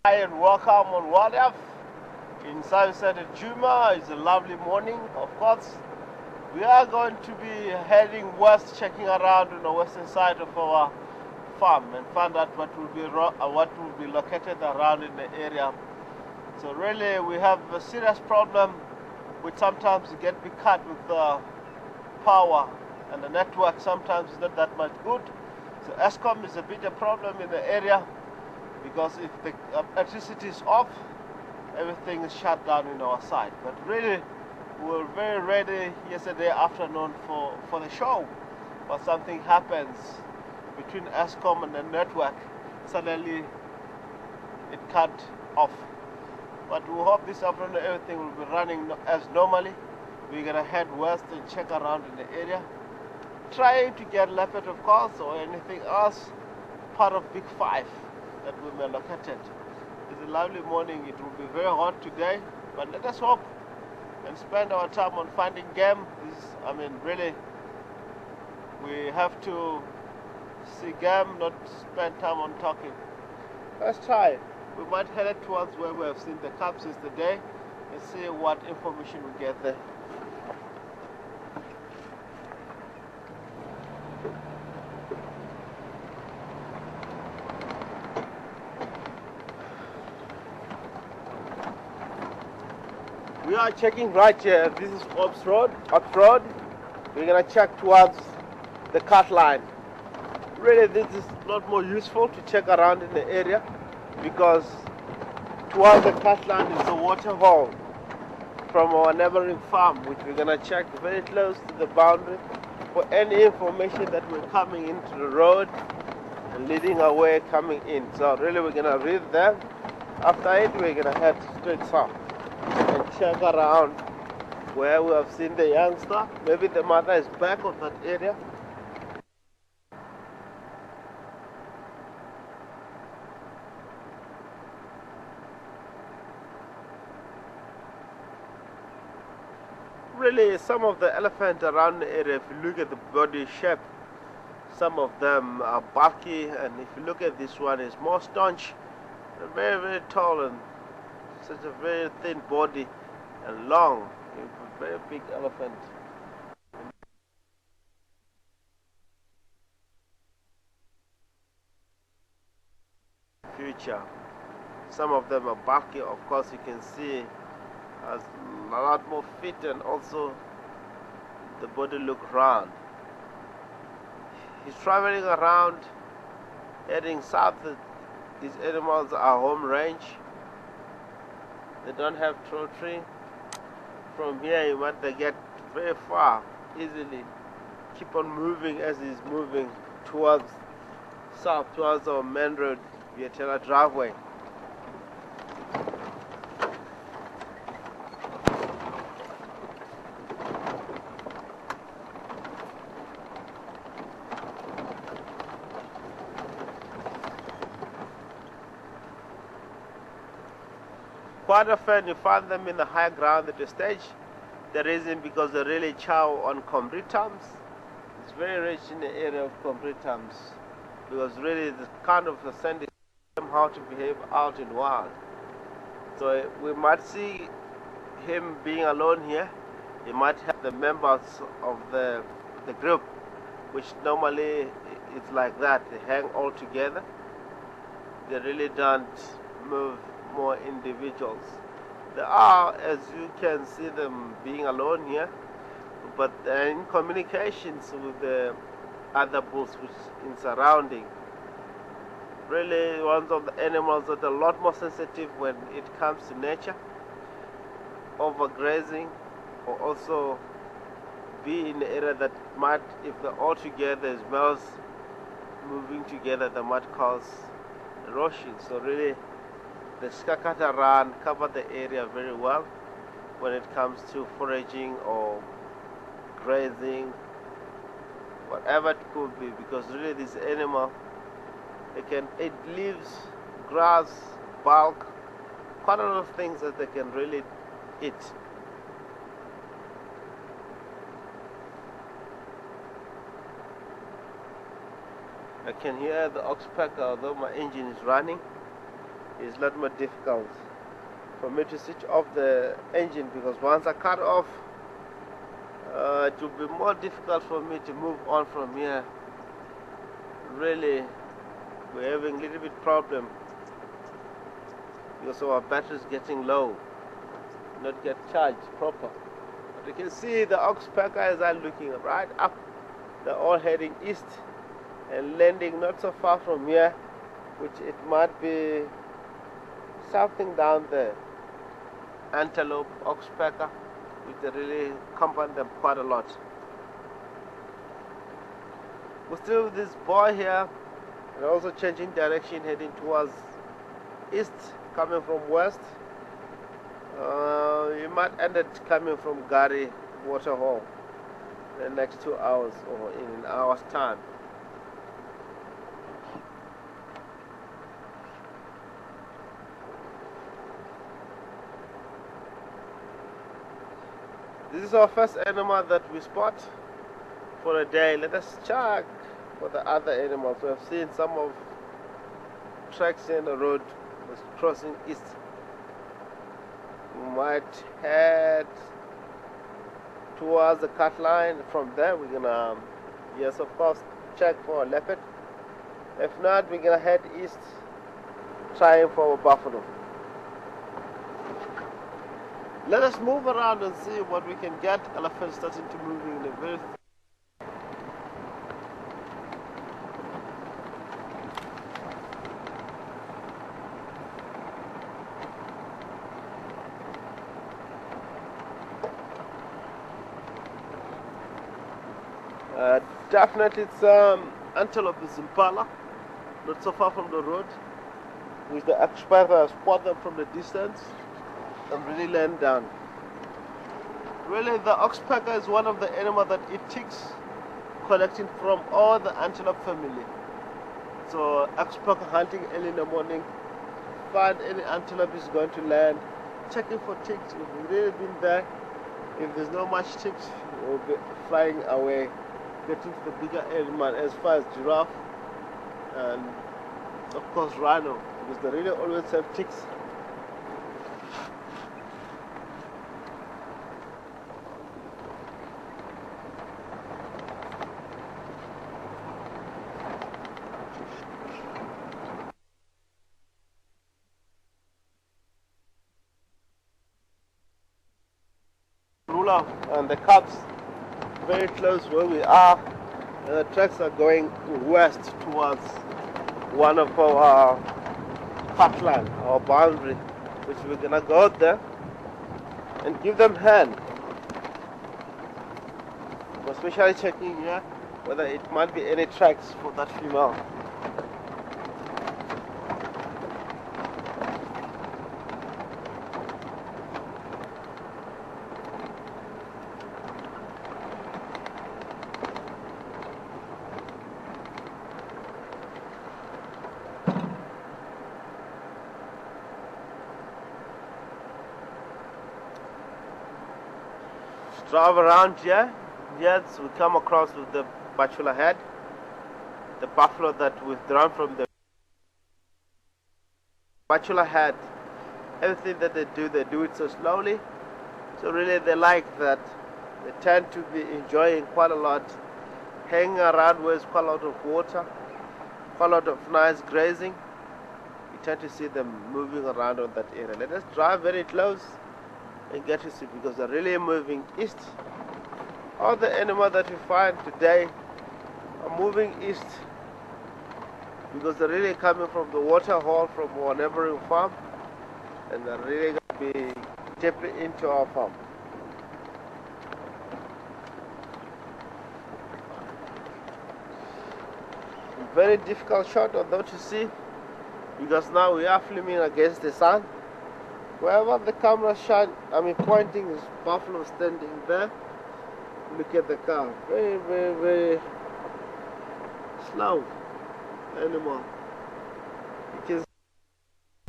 Hi and welcome on WADF in Southside Juma. It's a lovely morning, of course. We are going to be heading west, checking around on the western side of our farm and find out what will be located around in the area. So really, we have a serious problem which sometimes get cut with power, and the network sometimes is not that much good. So ESCOM is a bit a problem in the area, because if the electricity is off, everything is shut down in our side. But really, we were very ready yesterday afternoon for the show, but something happens between ESCOM and the network. Suddenly, it cut off. But we hope this afternoon everything will be running as normally. We're gonna head west and check around in the area, trying to get leopard, of course, or anything else part of Big Five that we may located. It's a lovely morning. It will be very hot today, but let us hope and spend our time on finding game. Really, we have to see game, not spend time on talking. Let's try. We might head towards where we have seen the cubs yesterday and see what information we get there. We are checking right here. This is Ops Road. We're gonna check towards the cut line. Really, this is not more useful to check around in the area, because towards the cut line is the water hole from our neighboring farm, which we're gonna check very close to the boundary for any information that we're coming into the road and leading away coming in. So really, we're gonna read them. After it, we're gonna head straight south and check around where we have seen the youngster. Maybe the mother is back on that area. Really, some of the elephants around the area, if you look at the body shape, some of them are bulky, and if you look at this one, it's more staunch, very, very tall, and such a very thin body and long. It's a very big elephant. Future. Some of them are bulky, of course. You can see has a lot more fit, and also the body look round. He's traveling around, heading south. These animals are home range. They don't have tree. From here, you might get very far easily. Keep on moving as he's moving towards south, towards our main road, Vietela driveway. Quite often you find them in the high ground at the stage. The reason because they really chow on combretums. It's very rich in the area of combretums, because really the kind of the send them how to behave out in wild. So we might see him being alone here. He might have the members of the group, which normally it's like that. They hang all together. They really don't move more individuals. There are, as you can see, them being alone here, but in communications with the other bulls which in surrounding. Really, one of the animals that are a lot more sensitive when it comes to nature, overgrazing, or also be in the area that might, if they're all together as males moving together, that might cause erosion. So really, the skakata run cover the area very well when it comes to foraging or grazing, whatever it could be, because really this animal, it leaves grass, bulk, quite a lot of things that they can really eat. I can hear the oxpecker, although my engine is running. it's a lot more difficult for me to switch off the engine, because once I cut off, it will be more difficult for me to move on from here. Really, we're having a little bit problem because our battery is getting low, not get charged proper. But you can see the ox packers are looking right up. They're all heading east and landing not so far from here, which it might be something down there. Antelope, ox packer, which they really compound them quite a lot. We're still with this boy here, and also changing direction, heading towards east, coming from west. You might end up coming from Gary Waterhole in the next 2 hours or in an hour's time. This is our first animal that we spot for a day. Let us check for the other animals. We have seen some of tracks in the road that's crossing east. We might head towards the cut line. From there we're gonna, yes of course, check for a leopard. If not, we're gonna head east, trying for a buffalo. Let us move around and see what we can get. Elephants starting to move in a very definitely it's antelope is impala, not so far from the road, with the expert spot them from the distance and really land down. Really, the oxpecker is one of the animals that it ticks, collecting from all the antelope family. So oxpecker hunting early in the morning, find any antelope is going to land, checking for ticks. If we've really been there, if there's not much ticks, we'll be flying away, getting to the bigger animal as far as giraffe and of course rhino, because they really always have ticks. Ruler and the cubs very close where we are, and the tracks are going west towards one of our parkland, our boundary, which we're gonna go out there and give them hand, especially checking here whether it might be any tracks for that female. Drive around here. Yes, we come across with the bachelor head, the buffalo that withdrawn from the bachelor head. Everything that they do it so slowly. So really they like that. They tend to be enjoying quite a lot, hanging around where there's quite a lot of water, quite a lot of nice grazing. You tend to see them moving around on that area. Let us drive very close and get to see, because they're really moving east. All the animals that we find today are moving east, because they're really coming from the water hole from our neighboring farm, and they're really going to be deeply into our farm. Very difficult shot although to see, because now we are filming against the sun. Wherever the camera pointing, is buffalo standing there. Look at the car. Very, very, very slow animal.